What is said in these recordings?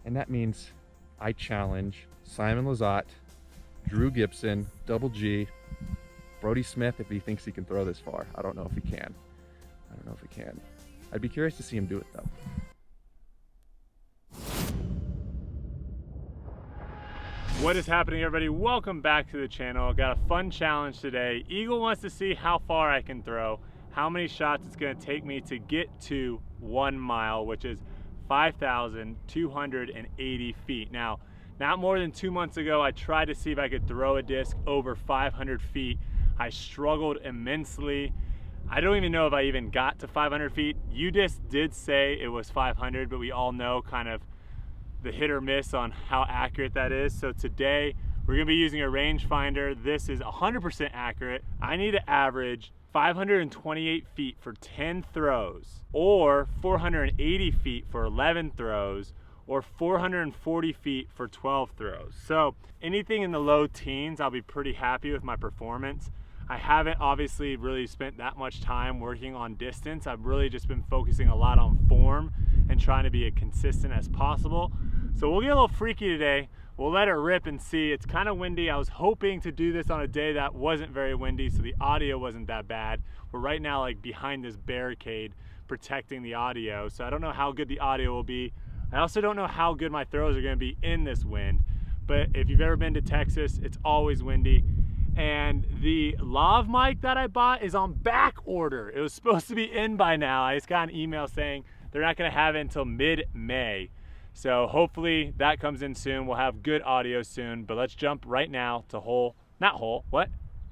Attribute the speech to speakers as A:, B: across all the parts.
A: And that means I challenge Simon Lizotte, Drew Gibson, Double G, Brodie Smith if he thinks he can throw this far. I don't know if he can. I'd be curious to see him do it though.
B: What is happening, everybody? Welcome back to the channel. Got a fun challenge today. Eagle wants to see how far I can throw, how many shots it's going to take me to get to 1 mile, which is 5,280 feet. Now, not more than 2 months ago, I tried to see if I could throw a disc over 500 feet. I struggled immensely. I don't even know if I even got to 500 feet. UDisc did say it was 500, but we all know kind of the hit or miss on how accurate that is. So today we're gonna be using a rangefinder. This is 100% accurate. I need to average 528 feet for 10 throws, or 480 feet for 11 throws, or 440 feet for 12 throws. So anything in the low teens, I'll be pretty happy with my performance. I haven't obviously really spent that much time working on distance. I've really just been focusing a lot on form and trying to be as consistent as possible. So we'll get a little freaky today. We'll let it rip and see. It's kind of windy. I was hoping to do this on a day that wasn't very windy, so the audio wasn't that bad. We're right now like behind this barricade protecting the audio, so I don't know how good the audio will be. I also don't know how good my throws are going to be in this wind, but if you've ever been to Texas, it's always windy. And the lav mic that I bought is on back order. It was supposed to be in by now. I just got an email saying they're not going to have it until mid-May. So hopefully that comes in soon. We'll have good audio soon, but let's jump right now to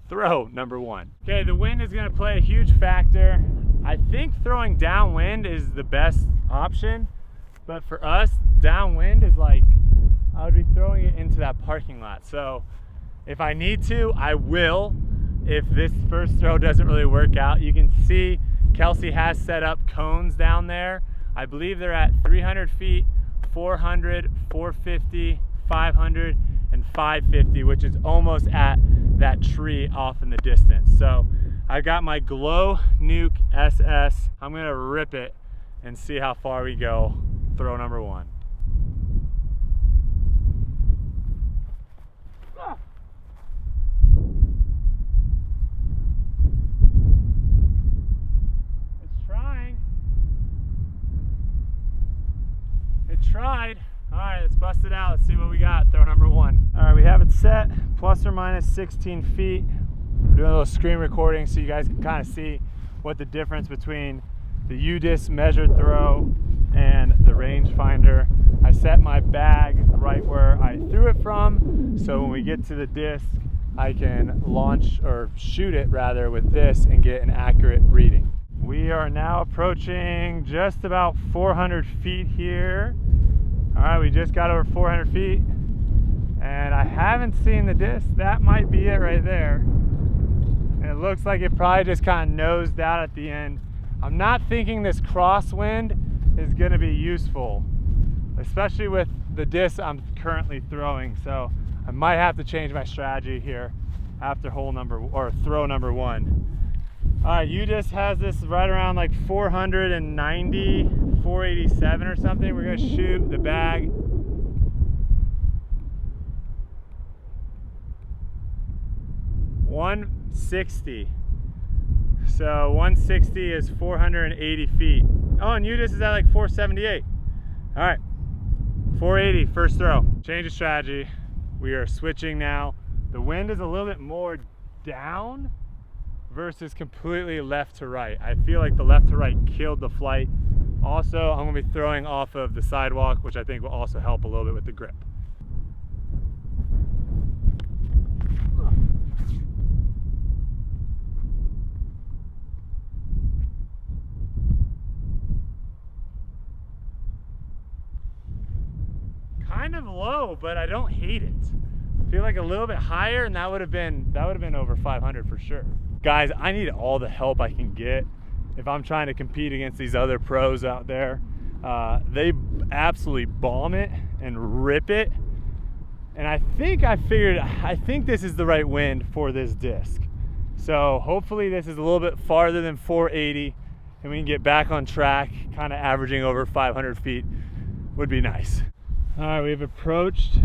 B: throw number 1. Okay, the wind is going to play a huge factor. I think throwing downwind is the best option, but for us, downwind is like, I would be throwing it into that parking lot. So if I need to, I will. If this first throw doesn't really work out, you can see Kelsey has set up cones down there. I believe they're at 300 feet, 400, 450, 500, and 550, which is almost at that tree off in the distance. So I got my Glow Nuke SS. I'm gonna rip it and see how far we go. Throw number 1. Tried. All right, let's bust it out. Let's see what we got. Throw number 1. All right, we have it set plus or minus 16 feet. We're doing a little screen recording so you guys can kind of see what the difference between the UDisc measured throw and the rangefinder. I set my bag right where I threw it from, so when we get to the disc, I can launch or shoot it rather with this and get an accurate reading. We are now approaching just about 400 feet here. All right, we just got over 400 feet and I haven't seen the disc. That might be it right there. And it looks like it probably just kind of nosed out at the end. I'm not thinking this crosswind is gonna be useful, especially with the disc I'm currently throwing. So I might have to change my strategy here after throw number 1. All right, UDisc has this right around like 490, 487 or something. We're gonna shoot the bag. $160. So 160 is 480 feet. Oh, and UDisc is at like 478. All right, 480, first throw. Change of strategy. We are switching now. The wind is a little bit more down versus completely left to right. I feel like the left to right killed the flight. Also, I'm gonna be throwing off of the sidewalk, which I think will also help a little bit with the grip. Kind of low, but I don't hate it. I feel like a little bit higher and that would have been over 500 for sure. Guys, I need all the help I can get if I'm trying to compete against these other pros out there. They absolutely bomb it and rip it. And I think this is the right wind for this disc. So hopefully this is a little bit farther than 480 and we can get back on track. Kind of averaging over 500 feet would be nice. All right, we've approached.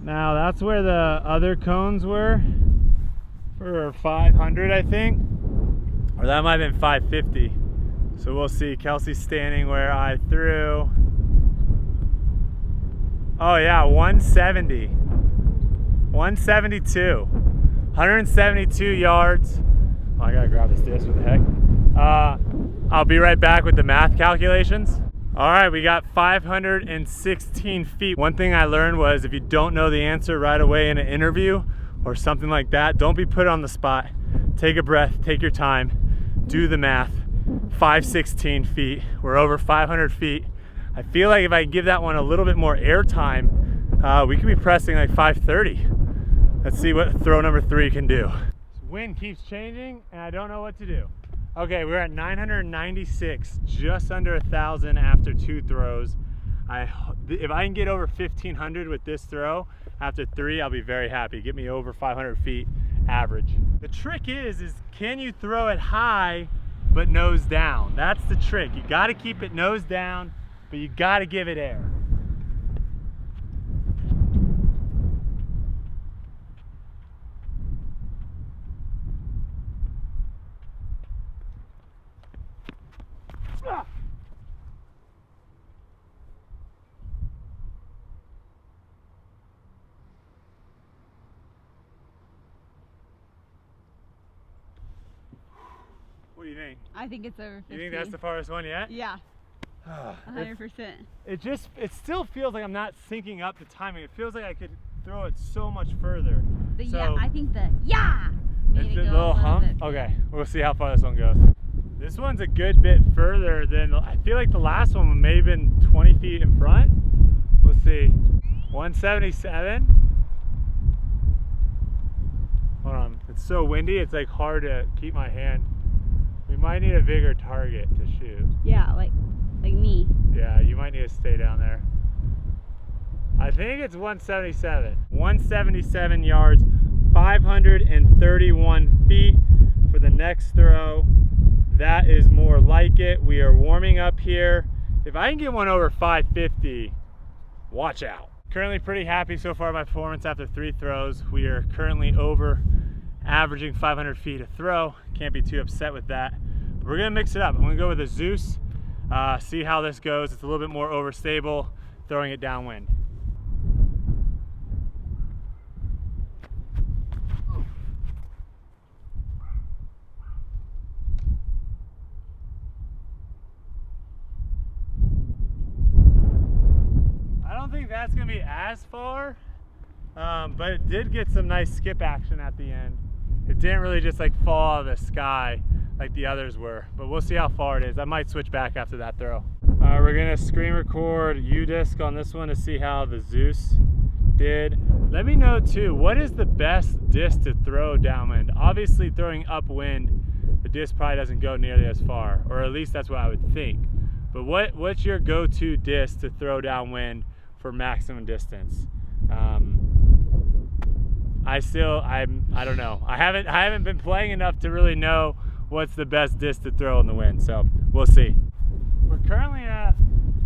B: Now that's where the other cones were for 500, I think. Or that might have been 550. So we'll see. Kelsey's standing where I threw. Oh yeah, 170. 172. 172 yards. Oh, I gotta grab this disc, what the heck. I'll be right back with the math calculations. All right, we got 516 feet. One thing I learned was if you don't know the answer right away in an interview or something like that, don't be put on the spot. Take a breath, take your time, do the math. 516 feet, we're over 500 feet. I feel like if I give that one a little bit more air time, we could be pressing like 530. Let's see what throw number 3 can do. Wind keeps changing and I don't know what to do. Okay, we're at 996, just under 1,000 after 2 throws. If I can get over 1,500 with this throw after 3, I'll be very happy. Get me over 500 feet average. The trick is can you throw it high but nose down? That's the trick. You got to keep it nose down, but you got to give it air. What do you think?
C: I think it's over 50.
B: You think that's the farthest one yet?
C: Yeah. 100%.
B: It still feels like I'm not syncing up the timing. It feels like I could throw it so much further.
C: I think the made it go
B: little hump.
C: bit.
B: Okay, we'll see how far this one goes. This one's a good bit further than, I feel like the last one may have been 20 feet in front. We'll see. 177. Hold on, it's so windy, it's like hard to keep my hand. We might need a bigger target to shoot.
C: Yeah, like me.
B: Yeah, you might need to stay down there. I think it's 177. 177 yards, 531 feet for the next throw. That is more like it. We are warming up here. If I can get one over 550, watch out. Currently pretty happy so far with my performance after 3 throws. We are currently over averaging 500 feet a throw. Can't be too upset with that. But we're gonna mix it up. I'm gonna go with a Zeus, see how this goes. It's a little bit more overstable, throwing it downwind. I don't think that's gonna be as far, but it did get some nice skip action at the end. It didn't really just like fall out of the sky like the others were, but we'll see how far it is. I might switch back after that throw. We're gonna screen record U-disc on this one to see how the Zeus did. Let me know too, what is the best disc to throw downwind? Obviously throwing upwind, the disc probably doesn't go nearly as far, or at least that's what I would think. But what's your go-to disc to throw downwind for maximum distance? I don't know. I haven't been playing enough to really know what's the best disc to throw in the wind, so we'll see. We're currently at,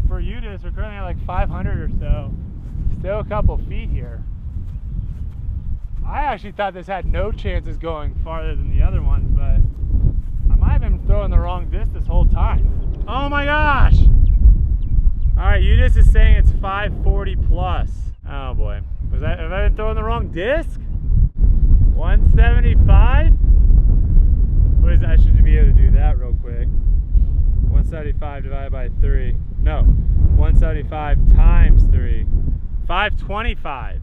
B: for U-disc, we're currently at like 500 or so. Still a couple feet here. I actually thought this had no chances going farther than the other ones, but I might have been throwing the wrong disc this whole time. Oh my gosh! All right, U-disc is saying it's 540 plus. Oh boy, have I been throwing the wrong disc? 175? What is that? I should be able to do that real quick. 175 divided by 3. No, 175 times 3. 525.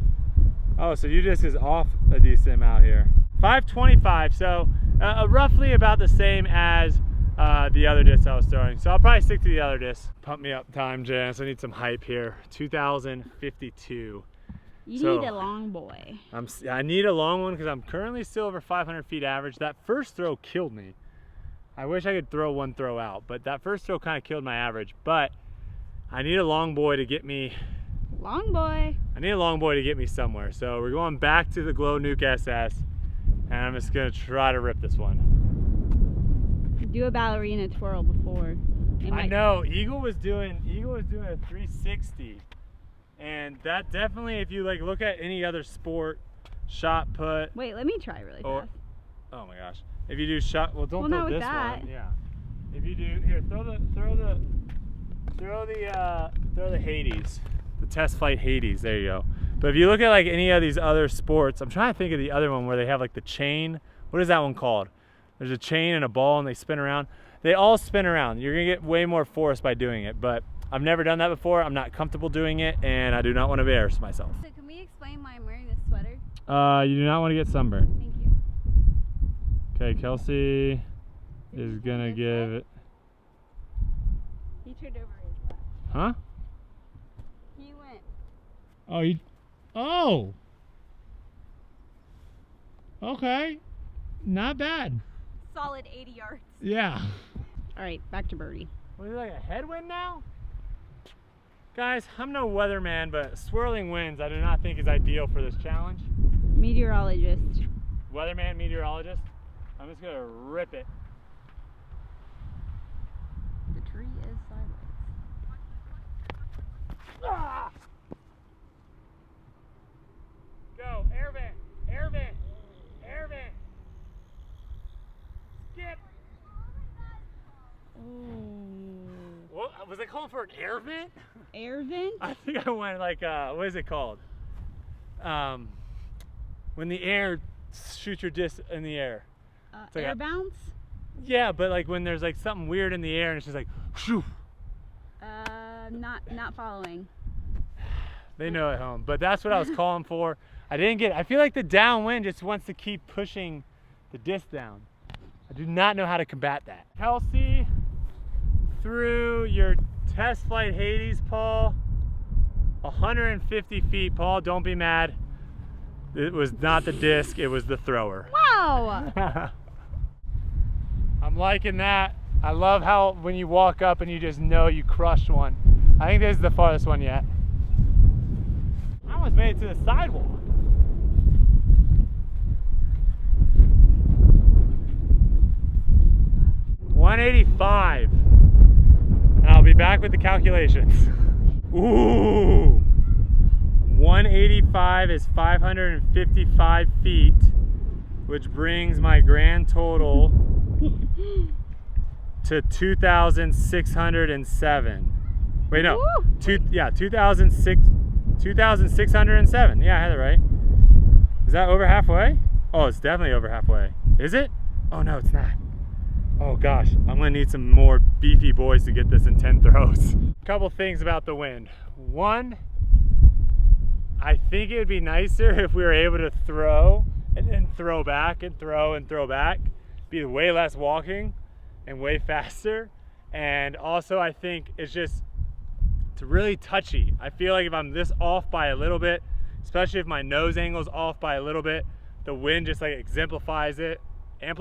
B: Oh, so U-disc is off a decent amount here. 525, so roughly about the same as the other disc I was throwing. So I'll probably stick to the other disc. Pump me up time, Janice. I need some hype here. 2052.
C: You need a long boy.
B: I need a long one because I'm currently still over 500 feet average. That first throw killed me. I wish I could throw one throw out, but that first throw kind of killed my average. But I need a long boy to get me.
C: Long boy.
B: I need a long boy to get me somewhere. So we're going back to the Glow Nuke SS, and I'm just gonna try to rip this one.
C: Do a ballerina twirl before.
B: I know Eagle was doing a 360 And that definitely, if you like look at any other sport, shot put.
C: Wait, let me try really fast.
B: Oh my gosh. If you do shot, well, don't throw
C: not with
B: this
C: that.
B: one. Yeah. If you do, here, throw the Hades, the test flight Hades. There you go. But if you look at like any of these other sports, I'm trying to think of the other one where they have like the chain. What is that one called? There's a chain and a ball and they spin around. They all spin around. You're gonna get way more force by doing it, but I've never done that before. I'm not comfortable doing it, and I do not want to embarrass myself.
C: So can we explain why I'm wearing this sweater?
B: You do not want to get sunburned.
C: Thank you.
B: Okay, Kelsey is gonna give it.
C: He turned over his back.
B: Huh?
C: He went.
B: Oh, you. Oh. Okay. Not bad.
C: Solid 80 yards.
B: Yeah.
C: All right, back to Brodie.
B: Was it like a headwind now? Guys, I'm no weatherman, but swirling winds I do not think is ideal for this challenge.
C: Meteorologist.
B: Weatherman, meteorologist. I'm just gonna rip it.
C: The tree is sideways.
B: Ah! Go, air vent, air vent, air vent. Skip. What was I calling for, an air vent?
C: Air vent?
B: I think I went like what is it called? When the air shoots your disc in the air. Like
C: air bounce?
B: Yeah, but like when there's like something weird in the air and it's just like shoo.
C: Not following.
B: They know at home, but that's what I was calling for. I didn't get it. I feel like the downwind just wants to keep pushing the disc down. I do not know how to combat that. Kelsey, through your test flight Hades, Paul, 150 feet. Paul, don't be mad. It was not the disc, it was the thrower.
C: Wow!
B: I'm liking that. I love how when you walk up and you just know you crushed one. I think this is the farthest one yet. I almost made it to the sidewalk. $185. And I'll be back with the calculations. Ooh! 185 is 555 feet, which brings my grand total to 2,607. Wait, no. 2,607. Yeah, I had it right. Is that over halfway? Oh, it's definitely over halfway. Is it? Oh, no, it's not. Oh gosh, I'm gonna need some more beefy boys to get this in 10 throws. Couple things about the wind. One, I think it would be nicer if we were able to throw and then throw back and throw and throw back. Be way less walking and way faster. And also I think it's really touchy. I feel like if I'm this off by a little bit, especially if my nose angle's off by a little bit, the wind just like amplifies it, and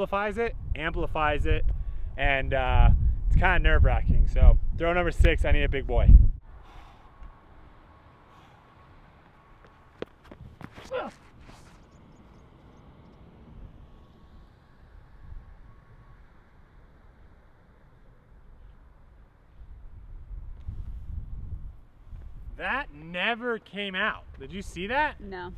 B: it's kind of nerve-wracking. So throw number 6, I need a big boy. That never came out. Did you see that?
C: No.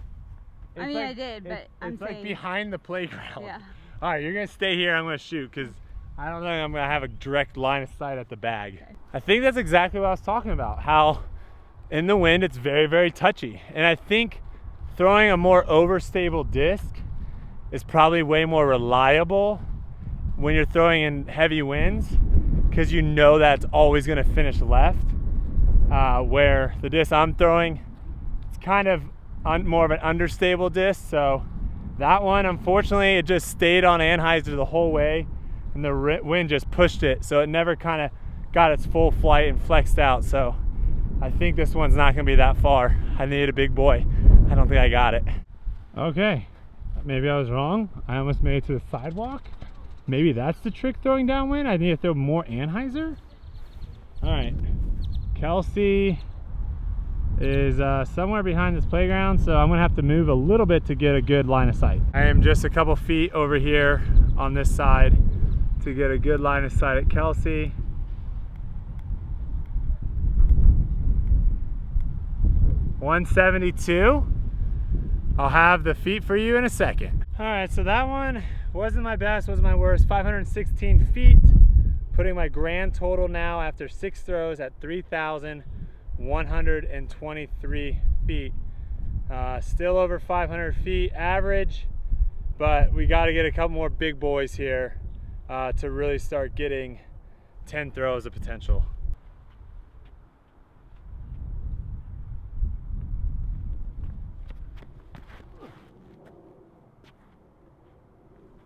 B: It's
C: I mean,
B: like,
C: I did, but I'm
B: it's
C: saying.
B: like behind the playground.
C: Yeah.
B: All right, you're gonna stay here. I'm gonna shoot because I don't think I'm gonna have a direct line of sight at the bag.
C: Okay.
B: I think that's exactly what I was talking about. How in the wind it's very, very touchy, and I think throwing a more overstable disc is probably way more reliable when you're throwing in heavy winds because you know that's always gonna finish left. Where the disc I'm throwing, it's kind of more of an understable disc, so that one, unfortunately, it just stayed on Anheuser the whole way, and the wind just pushed it, so it never kind of got its full flight and flexed out. So I think this one's not going to be that far. I need a big boy. I don't think I got it. Okay, maybe I was wrong. I almost made it to the sidewalk. Maybe that's the trick throwing downwind. I need to throw more Anheuser. All right, Kelsey is somewhere behind this playground, so I'm gonna have to move a little bit to get a good line of sight. I am just a couple feet over here on this side to get a good line of sight at Kelsey. 172. I'll have the feet for you in a second. All right, so that one wasn't my best, wasn't my worst. 516 feet, putting my grand total now after 6 throws at 3,123 feet. Still over 500 feet average, but we got to get a couple more big boys here to really start getting 10 throws of potential.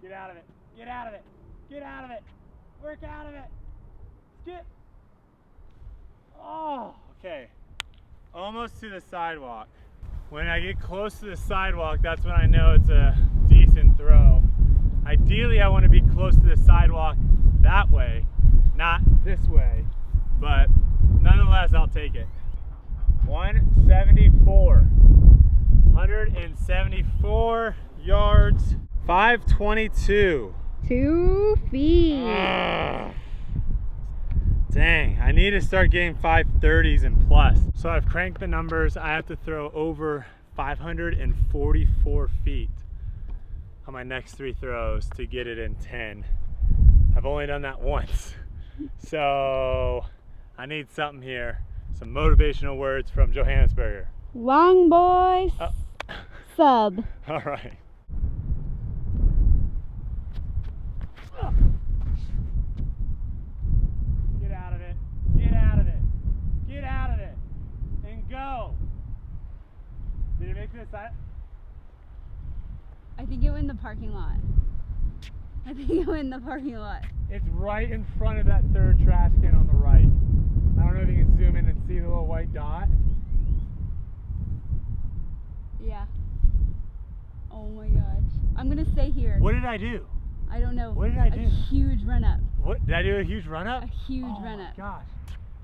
B: Get out of it. Get out of it. Get out of it. Work out of it. Get. Oh, okay. Almost to the sidewalk. When I get close to the sidewalk, that's when I know it's a decent throw. Ideally, I want to be close to the sidewalk that way, not this way, but nonetheless, I'll take it. 174. 174 yards. 522.
C: 2 feet.
B: Dang, I need to start getting 530s and plus. So I've cranked the numbers. I have to throw over 544 feet on my next 3 throws to get it in 10. I've only done that once. So I need something here. Some motivational words from Johannesburger.
C: Long boys. Sub.
B: All right. Get out of it. Get out of it. Get out of it. And go. Did it make it to the side?
C: I think it went in the parking lot. I think it went in the parking lot.
B: It's right in front of that third trash can on the right. I don't know if you can zoom in and see the little white dot.
C: Yeah. Oh my gosh. I'm gonna stay here.
B: What did I do?
C: I don't know.
B: What did I do?
C: A huge run up.
B: What, did I do a huge run up?
C: A huge run
B: Oh
C: up.
B: my gosh.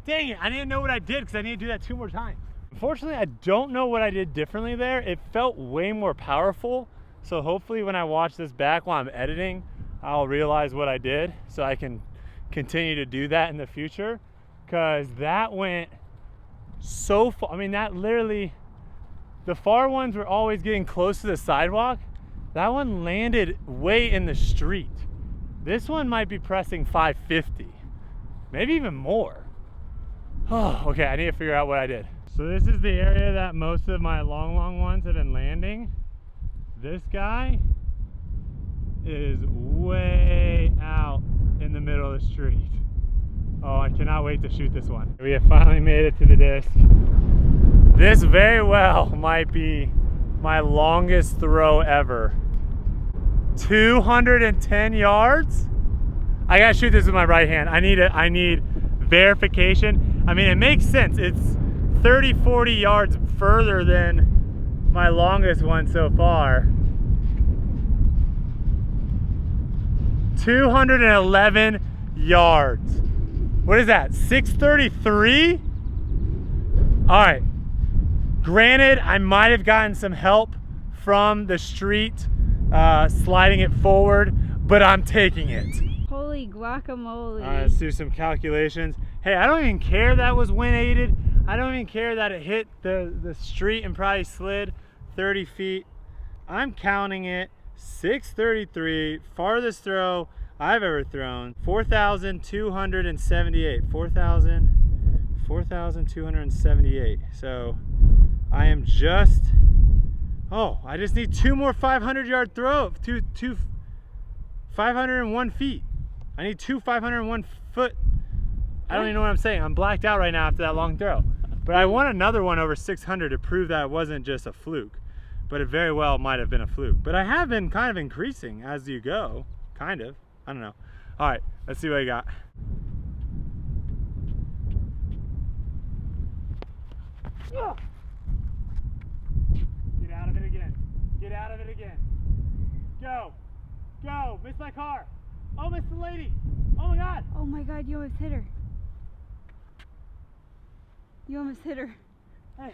B: Dang it, I didn't know what I did because I need to do that 2 more times. Unfortunately, I don't know what I did differently there. It felt way more powerful. So hopefully when I watch this back while I'm editing, I'll realize what I did so I can continue to do that in the future. Because that went so far. I mean, that literally, the far ones were always getting close to the sidewalk. That one landed way in the street. This one might be pressing 550, maybe even more. Oh, okay, I need to figure out what I did. So this is the area that most of my long ones have been landing. This guy is way out in the middle of the street. Oh, I cannot wait to shoot this one. We have finally made it to the disc. This very well might be my longest throw ever. 210 yards. I gotta shoot this with my right hand. I need verification. I mean, it makes sense. It's 30, 40 yards further than my longest one so far. 211 yards. What is that? 633? All right. Granted, I might have gotten some help from the street sliding it forward, but I'm taking it.
C: Holy guacamole.
B: Let's do some calculations. Hey, I don't even care that was wind aided. I don't even care that it hit the street and probably slid 30 feet. I'm counting it. 633, farthest throw I've ever thrown. 4,278. 4,278. So I am just, I just need 2 more 500-yard throw. 501 feet. I need 2 501 foot. I don't even know what I'm saying. I'm blacked out right now after that long throw. But I want another one over 600 to prove that it wasn't just a fluke. But it very well might have been a fluke. But I have been kind of increasing as you go. Kind of. I don't know. All right, let's see what I got. Get out of it again. Get out of it again. Go. Go. Missed my car. Oh, missed the lady. Oh my God.
C: Oh my God, you almost hit her. You almost hit her.
B: Hey,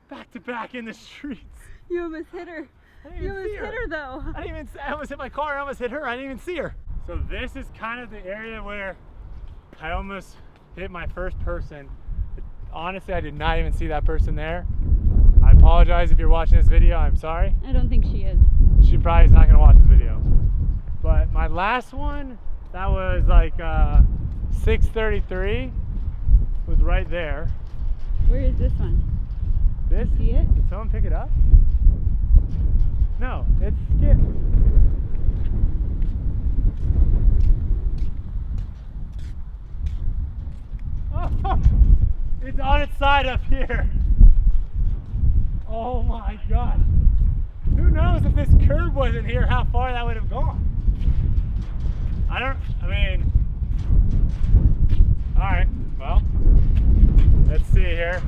B: back to back in the streets.
C: You almost hit her.
B: I didn't
C: You
B: even
C: almost
B: see her.
C: hit her though.
B: I almost hit my car. I almost hit her. I didn't even see her. So this is kind of the area where I almost hit my first person. Honestly, I did not even see that person there. apologize if you're watching this video. I'm sorry.
C: I don't think she is.
B: She probably is not gonna watch this video. But my last one, that was like 633, was right there.
C: Where is this one?
B: This?
C: See it?
B: Did someone pick it up? No, it's skipped. Oh, it's on its side up here. Oh my God. Who knows if this curb wasn't here, how far that would have gone. I mean, all right, well, let's see here.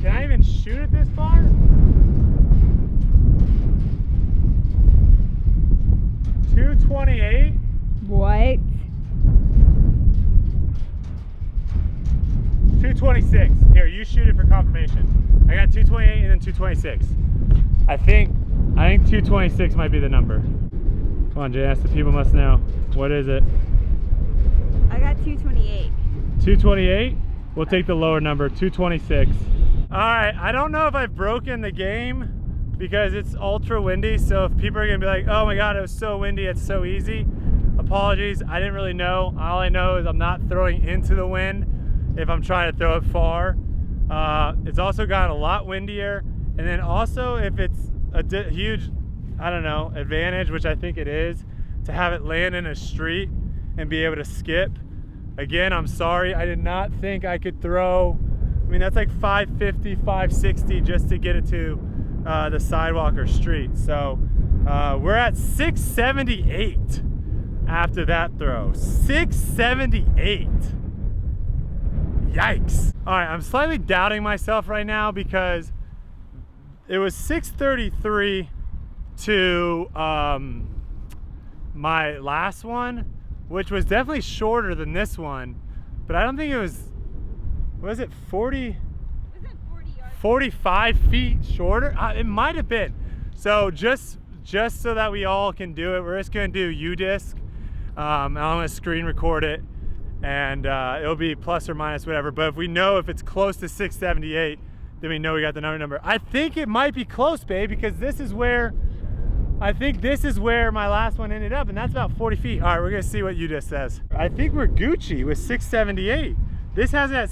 B: Can I even shoot it this far? .228.
C: What?
B: 226. Here, you shoot it for confirmation. I got 228 and then 226. I think 226 might be the number. Come on, JS, the people must know. What is it?
C: I got 228.
B: 228? We'll take the lower number, 226. All right, I don't know if I've broken the game because it's ultra windy, so if people are gonna be like, oh my God, it was so windy, it's so easy. Apologies, I didn't really know. All I know is I'm not throwing into the wind if I'm trying to throw it far. It's also gotten a lot windier, and then also if it's a huge, I don't know, advantage, which I think it is, to have it land in a street and be able to skip. Again, I'm sorry, I did not think I could throw, I mean, that's like 550, 560 just to get it to the sidewalk or street. So we're at 678 after that throw. 678. Yikes. All right, I'm slightly doubting myself right now because it was 633 to my last one, which was definitely shorter than this one, but I don't think it was it 40?
C: Was it 40 yards?
B: 45 feet shorter? It might have been. So just so that we all can do it, we're just gonna do U-disc. I'm gonna screen record it, and it'll be plus or minus whatever, but if we know if it's close to 678, then we know we got the number. I think it might be close, babe, because this is where my last one ended up, and that's about 40 feet. All right, we're gonna see what U-disc says. I think we're Gucci with 678. This has it at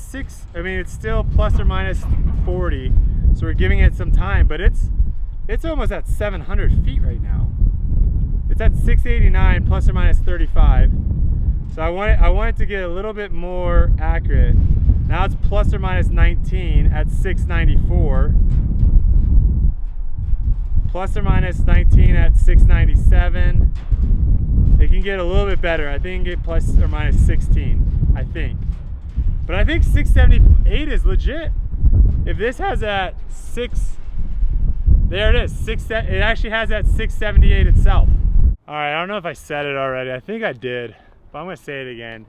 B: it's still plus or minus 40, so we're giving it some time, but it's almost at 700 feet right now. It's at 689 plus or minus 35. So I want it to get a little bit more accurate. Now it's plus or minus 19 at 694. Plus or minus 19 at 697. It can get a little bit better. I think it can get plus or minus 16, I think. But I think 678 is legit. If this has at there it is, it actually has that 678 itself. All right, I don't know if I said it already. I think I did, but I'm gonna say it again.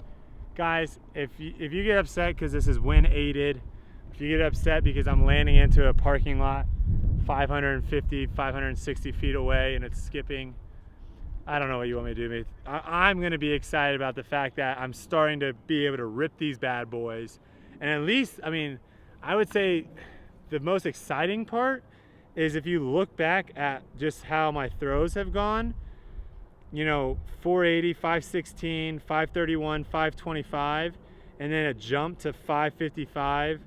B: Guys, if you get upset because this is wind aided, if you get upset because I'm landing into a parking lot 550, 560 feet away and it's skipping, I don't know what you want me to do. I'm gonna be excited about the fact that I'm starting to be able to rip these bad boys. And at least, I mean, I would say the most exciting part is if you look back at just how my throws have gone, you know, 480, 516, 531, 525, and then a jump to 555,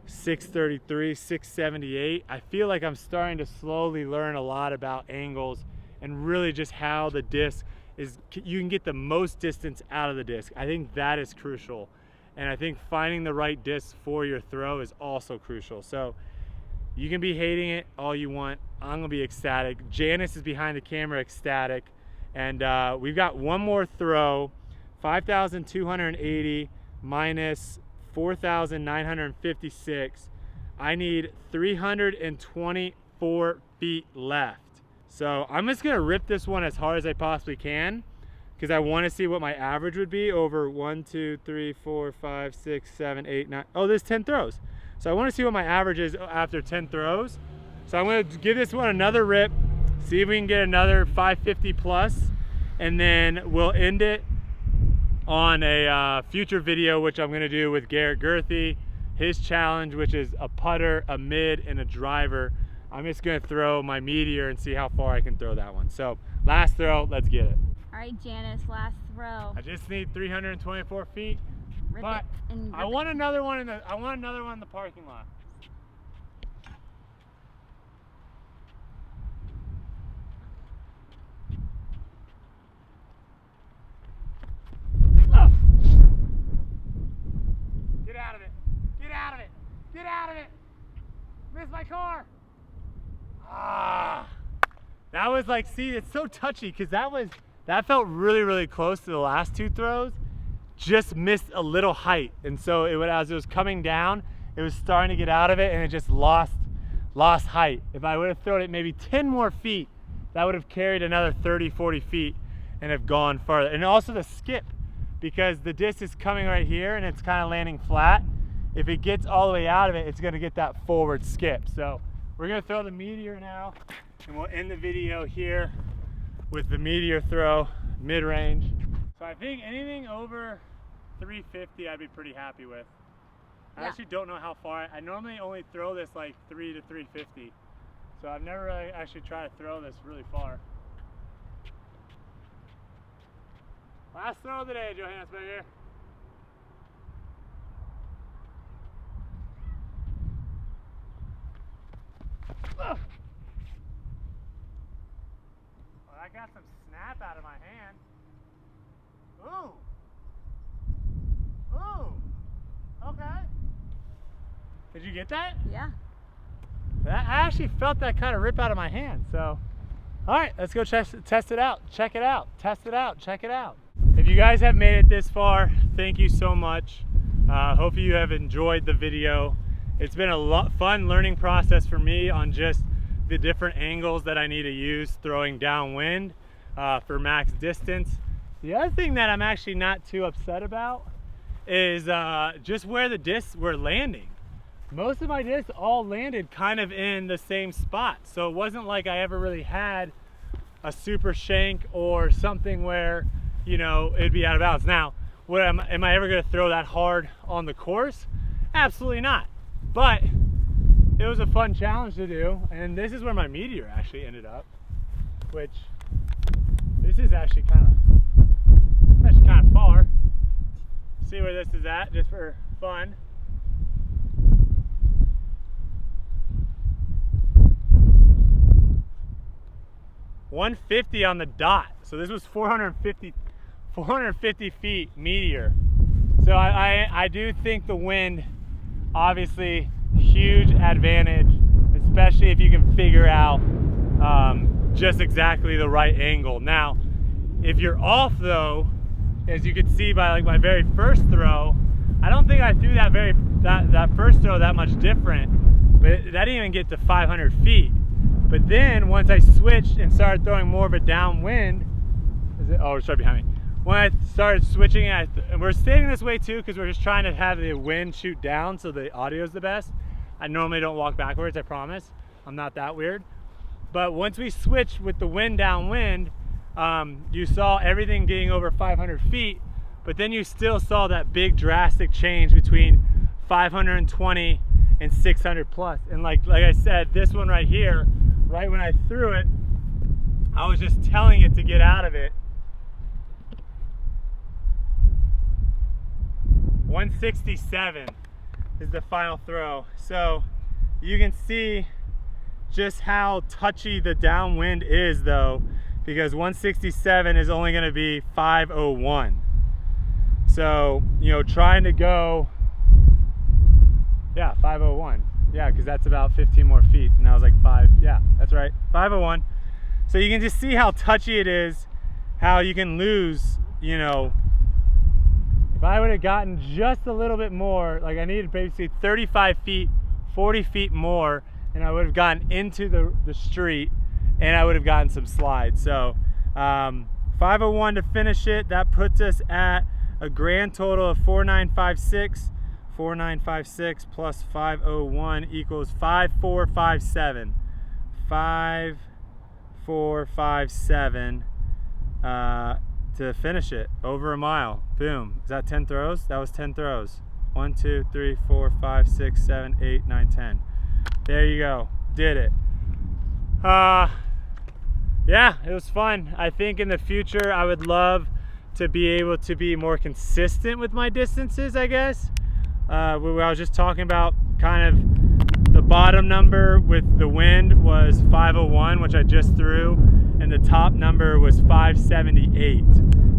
B: 633, 678. I feel like I'm starting to slowly learn a lot about angles and really just how the disc is, you can get the most distance out of the disc. I think that is crucial. And I think finding the right disc for your throw is also crucial. So you can be hating it all you want. I'm gonna be ecstatic. Janice is behind the camera, ecstatic. And we've got one more throw, 5,280 minus 4,956. I need 324 feet left. So I'm just gonna rip this one as hard as I possibly can because I wanna see what my average would be over 1, 2, 3, 4, 5, 6, 7, 8, 9. Oh, there's 10 throws. So I wanna see what my average is after 10 throws. So I'm gonna give this one another rip, see if we can get another 550 plus, and then we'll end it on a future video, which I'm gonna do with Garrett Girthy, his challenge, which is a putter, a mid, and a driver. I'm just gonna throw my meteor and see how far I can throw that one. So last throw, let's get it.
C: All right, Janice, last throw.
B: I just need 324 feet,
C: Rip
B: but
C: it and
B: I want another one in the parking lot. Oh. Get out of it! Get out of it! Get out of it! Missed my car! Ah! That was like, see, it's so touchy because that felt really, really close to the last two throws. Just missed a little height, and so as it was coming down, it was starting to get out of it, and it just lost height. If I would have thrown it maybe 10 more feet, that would have carried another 30, 40 feet and have gone farther. And also the skip, because the disc is coming right here and it's kind of landing flat. If it gets all the way out of it, it's gonna get that forward skip. So we're gonna throw the meteor now, and we'll end the video here with the meteor throw, mid-range. So I think anything over 350 I'd be pretty happy with. I actually don't know how far. I normally only throw this like 3 to 350. So I've never really actually tried to throw this really far. Last throw of the day, Johannes, right here. Well, I got some snap out of my hand. Ooh. Ooh. Okay. Did you get that?
C: Yeah.
B: I actually felt that kind of rip out of my hand. So, all right, let's go test it out. Check it out. Test it out. Check it out. If you guys have made it this far, thank you so much. Hope you have enjoyed the video. It's been a fun learning process for me on just the different angles that I need to use throwing downwind for max distance. The other thing that I'm actually not too upset about is just where the discs were landing. Most of my discs all landed kind of in the same spot. So it wasn't like I ever really had a super shank or something where, you know, it'd be out of bounds. Now, am I ever gonna throw that hard on the course? Absolutely not. But it was a fun challenge to do. And this is where my meteor actually ended up, which this is actually kind of far. See where this is at, just for fun. $150 on the dot. So this was 450 feet meteor. So I do think the wind, obviously, huge advantage, especially if you can figure out just exactly the right angle. Now, if you're off though, as you can see by like my very first throw, I don't think I threw that first throw that much different, but that didn't even get to 500 feet. But then once I switched and started throwing more of a downwind, oh, it's right behind me. When I started switching, and we're standing this way too because we're just trying to have the wind shoot down so the audio is the best. I normally don't walk backwards, I promise. I'm not that weird. But once we switched with the wind downwind, you saw everything getting over 500 feet, but then you still saw that big drastic change between 520 and 600 plus. And like I said, this one right here, right when I threw it, I was just telling it to get out of it. 167 is the final throw. So you can see just how touchy the downwind is though, because 167 is only gonna be 501. So, you know, trying to go, yeah, 501. Yeah, because that's about 15 more feet. And I was like yeah, that's right, 501. So you can just see how touchy it is, how you can lose, you know. If I would have gotten just a little bit more, like I needed basically 35 feet, 40 feet more, and I would have gotten into the street and I would have gotten some slides. So 501 to finish it. That puts us at a grand total of 4956. 4956 plus 501 equals 5457. 5457 to finish it, over a mile. Boom. Is that 10 throws? That was 10 throws. 1, 2, 3, 4, 5, 6, 7, 8, 9, 10. There you go. Did it. Yeah, it was fun. I think in the future I would love to be able to be more consistent with my distances, I guess. I was just talking about kind of the bottom number with the wind was 501, which I just threw, and the top number was 578,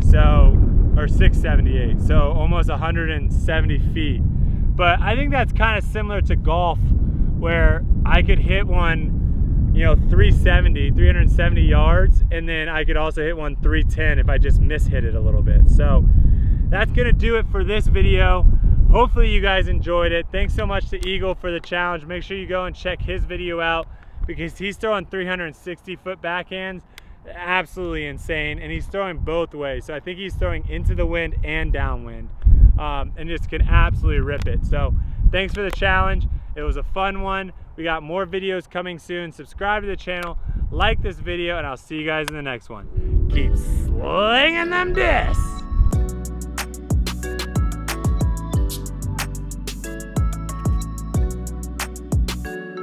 B: so, or 678, so almost 170 feet. But I think that's kind of similar to golf, where I could hit one, you know, 370 yards, and then I could also hit one 310 if I just mishit it a little bit. So that's gonna do it for this video. Hopefully you guys enjoyed it. Thanks so much to Eagle for the challenge. Make sure you go and check his video out, because he's throwing 360-foot backhands. Absolutely insane, and he's throwing both ways. So I think he's throwing into the wind and downwind, and just can absolutely rip it. So thanks for the challenge. It was a fun one. We got more videos coming soon. Subscribe to the channel, like this video, and I'll see you guys in the next one. Keep slinging them discs.